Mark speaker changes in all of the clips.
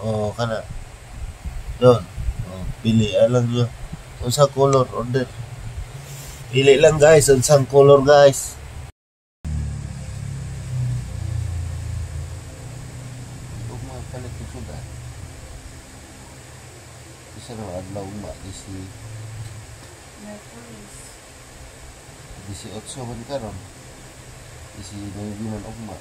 Speaker 1: Oh, kana. Doon. Oh, pili lang nyo. Unsang color order. Pili lang guys, unsang color guys. Huwag mga palit yung suda. Isa na adlaw ma, isi 18 man karon. Isi 9 man ugma.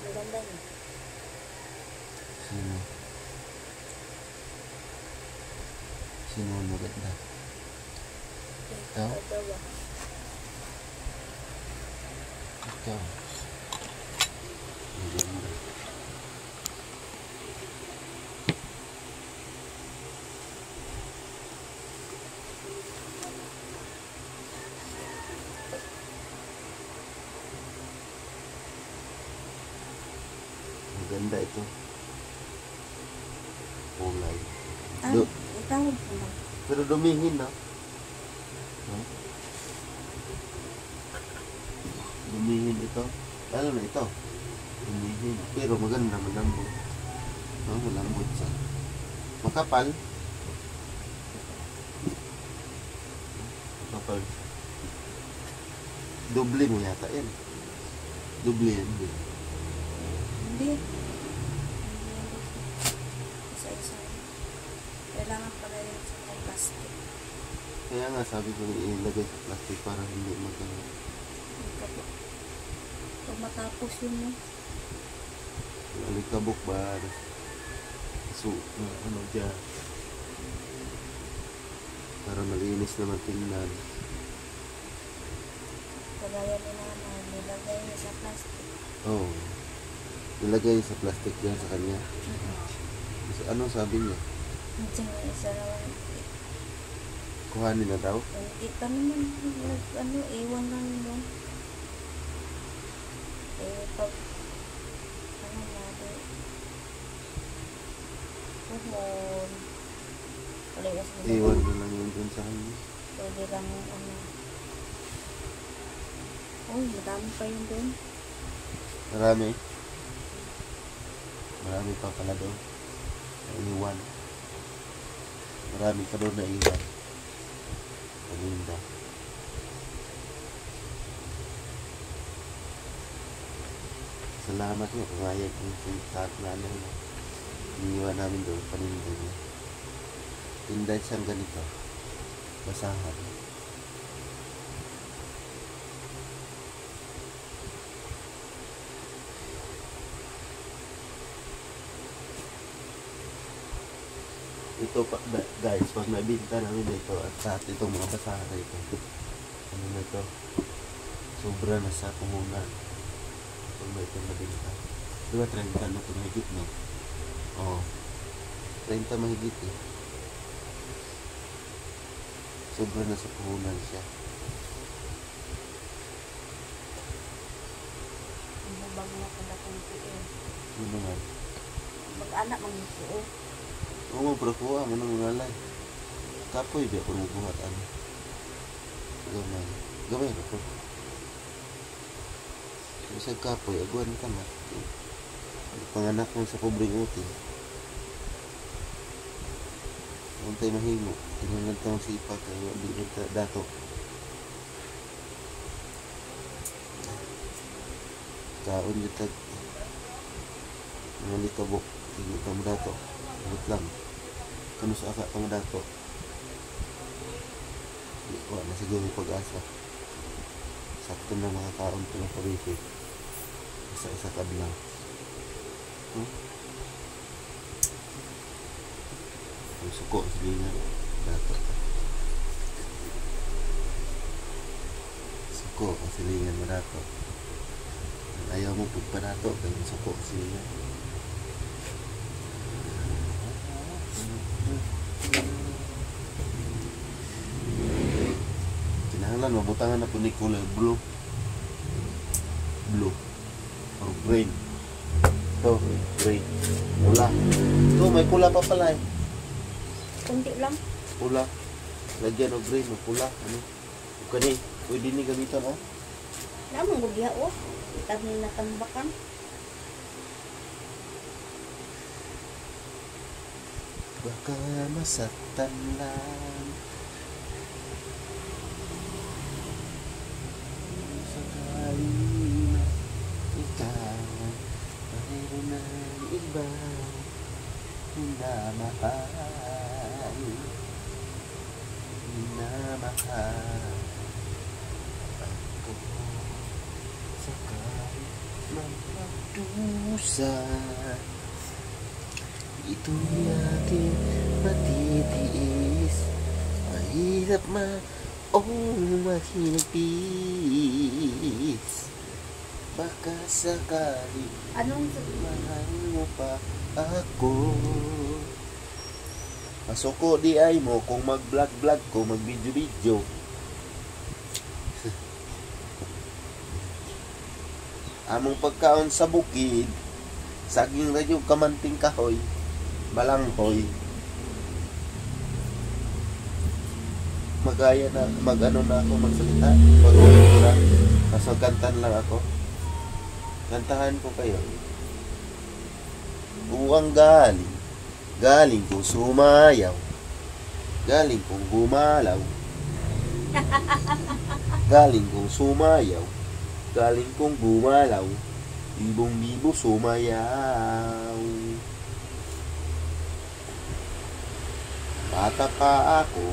Speaker 2: Maganda yun.
Speaker 1: Sino? Sino ang maganda? Ikaw?
Speaker 2: Dalawa.
Speaker 1: Ikaw. Maganda. Maganda ito. Kulay.
Speaker 2: Itawag ko lang.
Speaker 1: Pero dumihin na. Huh? Dumihin ito. Lalo na ito. Dumihin. Pero maganda, malambot. No, malambot siya. Makapal. Makapal. Doble mo yata yan. Doble yan.
Speaker 2: Hindi. Isa-isa. Kailangan pala yun sa plastic.
Speaker 1: Kaya nga sabi ko ilagay sa plastic para hindi magano.
Speaker 2: Pag matapos yun mo.
Speaker 1: Alikabok ba? So, ano dyan. Para malinis naman tingnan.
Speaker 2: Kagaya ni nanay, nilagay niya sa plastic.
Speaker 1: Oo. Oh. Nilagay sa plastic dyan sa kanya. So, anong sabi niya?
Speaker 2: Hindi niya isa naman.
Speaker 1: Kuhanin na daw?
Speaker 2: Hindi pa naman. Iwan lang yun. Pag natin. Puhon. Paliwas na.
Speaker 1: Iwan na lang yun dun sa kanya.
Speaker 2: Pwede lang madami pa yun dun.
Speaker 1: Marami. Marami pa pala doon. Iwan. Marami pa doon na iwan. Paninda. Salamat nga. Pumayag yung saat na ano. Iniwan namin doon. Paninda niya. Tinda siyang ganito. Basahan. Ito pa, guys, pag nabinta namin dito at sa itong mga basahan na ito, ano na ito, sobra na sa puhunan pag may itong nabinta. Diba 30 na ito mahigit, no? Oo, 30 mahigit eh. Sobra na sa puhunan siya.
Speaker 2: Ang bag na pala kong tuo.
Speaker 1: Ano naman?
Speaker 2: Mag-anak mag-tuo.
Speaker 1: Oo, pero kuha mo nang ngalay. Kapoy ba kung buhat ano? Gamay. Gamay na po. Isang kapoy, aguan ka na. Panganak mo sa pobreng utin. Huwag tayo mahimo. Tingnan lang tayo sipa kayo. Hindi na dato. Kaon yung tag. Mga likabok. Hindi ka mo dato. Huwag lang. Kano sa aka pang dato. Wala na siguro yung pag-asa. Sakto na mga kaon ko ng parifi. Isa-isa ka lang. Ang suko sila dato. Suko ang silingan mo dato. Ayaw mo pagpanato kaya yung suko silingan. Nanglan, mabutangan na po ni kulay blue. Blue. Or green. Ito, green. Pula. Ito, may pula pa pala eh.
Speaker 2: Kunti lang.
Speaker 1: Pula. Lagyan o green o pula. Ano? Kani, pwede ni gamitan oh.
Speaker 2: Naman ko diha oh. Itab ni natambakan.
Speaker 1: Baka masaktan lang. Sakali na ikaw mayroon ng iba minamahal. Minamahal ako. Sakali man magdusa, ito'y aking matitiis. Mahirap man o mahigpis. Baka sakali
Speaker 2: Anong
Speaker 1: mahal mo pa ako. Masuko di ay mo kung mag-vlog-vlog ko, mag-video-video. Among pagkaon sa bukid, saging radyo kamanting kahoy, balanghoy. Magaya na, mag-ano na ako magsalita. Pag-uwi na, kasagantan lang ako. Kantahan ko kayo. Buwang galing, galing kong sumayaw, galing kong gumalaw, galing kong sumayaw, galing kong gumalaw, libong-libo sumayaw. Bata pa ako,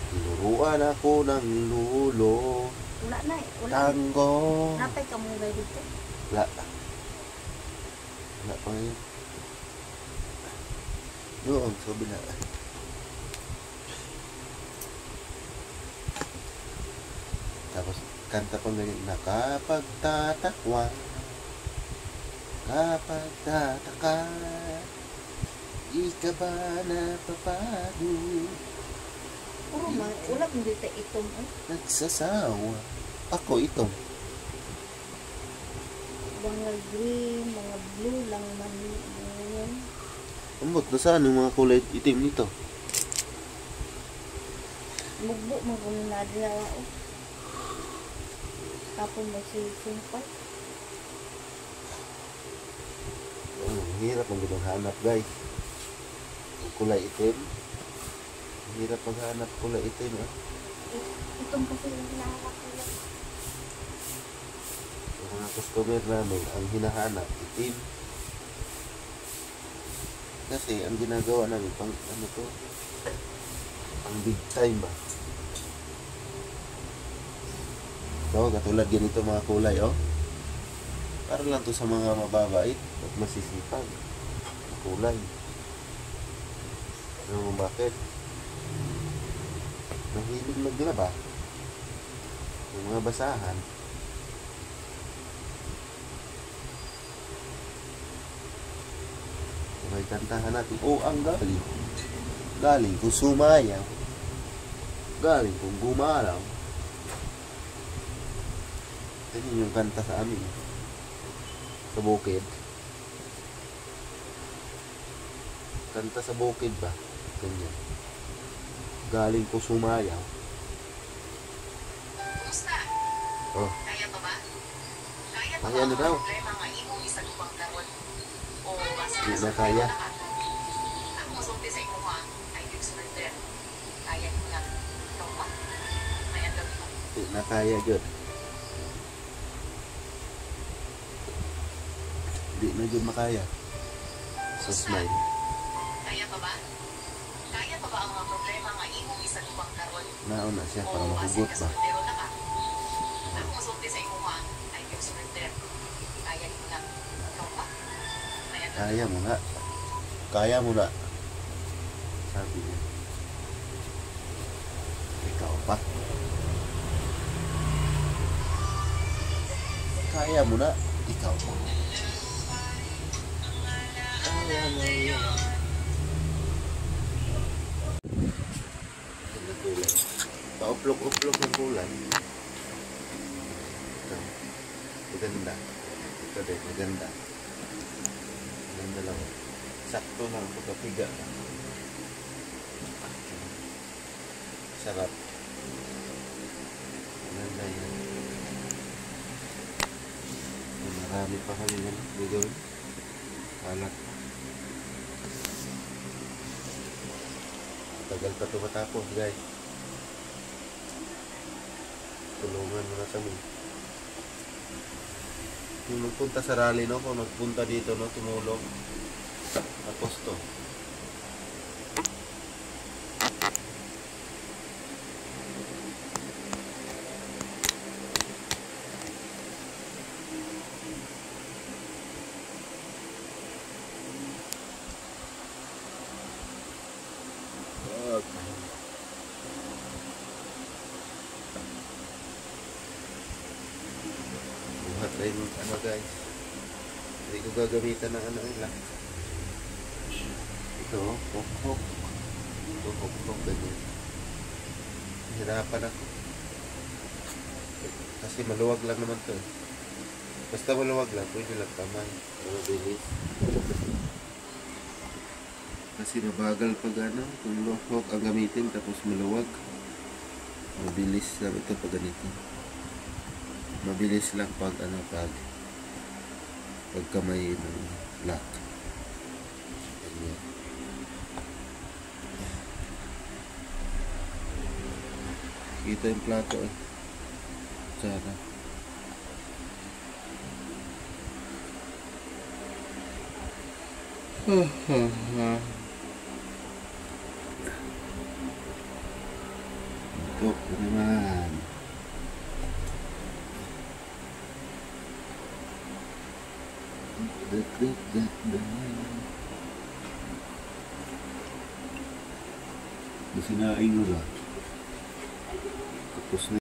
Speaker 1: tinuruan ako ng lulo.
Speaker 2: wala na eh. Wala.
Speaker 1: Tango.
Speaker 2: Napay ka mong gay dito.
Speaker 1: Wala. Wala pa ngayon. Doon, sabi na. Tapos, kanta pa ganyan. Nakapagtatakwa, kapag tataka, di ka ba napapagod?
Speaker 2: Puro man, wala kong dito itong eh.
Speaker 1: Nagsasawa. Ako itong.
Speaker 2: Mga green, mga blue lang man yun.
Speaker 1: Ambot, nasaan yung mga kulay itim nito?
Speaker 2: Mugbo, magumuna diha oh. Tapos may sumpay.
Speaker 1: Hirap ang ganun hanap, guys. Yung kulay itim. Hirap maghanap kulay itim, ah.
Speaker 2: Itong kasi yung hinahanap nila.
Speaker 1: Yung mga customer namin, ang hinahanap, itim. Kasi, ang ginagawa namin, pang ano to, pang big time ba? So, katulad ganito mga kulay, oh. Para lang to sa mga mababait at masisipag. Kulay. Ano mo bakit? Mahilig maglaba. Yung mga basahan. May kantahan natin. Oh, ang galing. Galing kung sumayaw. Galing kung gumalaw. Ito yung kanta sa amin. Sa bukid. Kanta sa bukid ba? Ganyan. Galing kung sumayaw.
Speaker 3: Kumusta?
Speaker 1: Oh,
Speaker 3: Kaya pa ba? Kaya pa
Speaker 1: Kaya
Speaker 3: ba
Speaker 1: na
Speaker 3: ang
Speaker 1: daw.
Speaker 3: problema nga imong isalubang karon? O
Speaker 1: Di na kaya.
Speaker 3: Ako masulti sa imo ha. Ay, yung surrender. Kaya mo na. Ikaw pa. May ang gawin mo.
Speaker 1: di na kaya yun. Di na yun makaya. So smile.
Speaker 3: Kaya pa ba? Kaya pa ba ang mga problema nga imong isalubang karon?
Speaker 1: Nauna siya para
Speaker 3: O
Speaker 1: mahugot ba?
Speaker 3: soltero na ka? Ako masulti sa imo ha. Ay, yung surrender. Kaya mo na. Ikaw pa. May ang gawin
Speaker 1: Kaya mo na. Kaya mo na. Sabi niya. Ikaw pa. Kaya mo na. Ikaw pa. Kaya mo yan. Pauplok-uplok ng kulay. maganda. Ito din, maganda. Maganda lang. Sakto lang, pagkapiga. Sarap. Maganda yan. Marami pa kami yan. Gagawin. Alat. Tagal pa ito matapos, guys. Tulungan mo na kami. Yung nagpunta sa rally, no? Kung nagpunta dito, no? Tumulong. Tapos to. Buhat rin, ano guys. Hindi ko gagamitan ng ano nila. Ito, hok-hok. Ito, hok-hok. Ganyan. Hirapan ako. Kasi maluwag lang naman to. Basta maluwag lang, pwede lang kamay. Mabilis. Kasi mabagal pag ano, kung hok ang gamitin tapos maluwag. Mabilis lang ito pag ganito. Mabilis lang pag ano, pag kamay ng lock. Ganyan. Kita yung plato eh. Sana. Ito naman. Masinaing mo ba? Tapos na.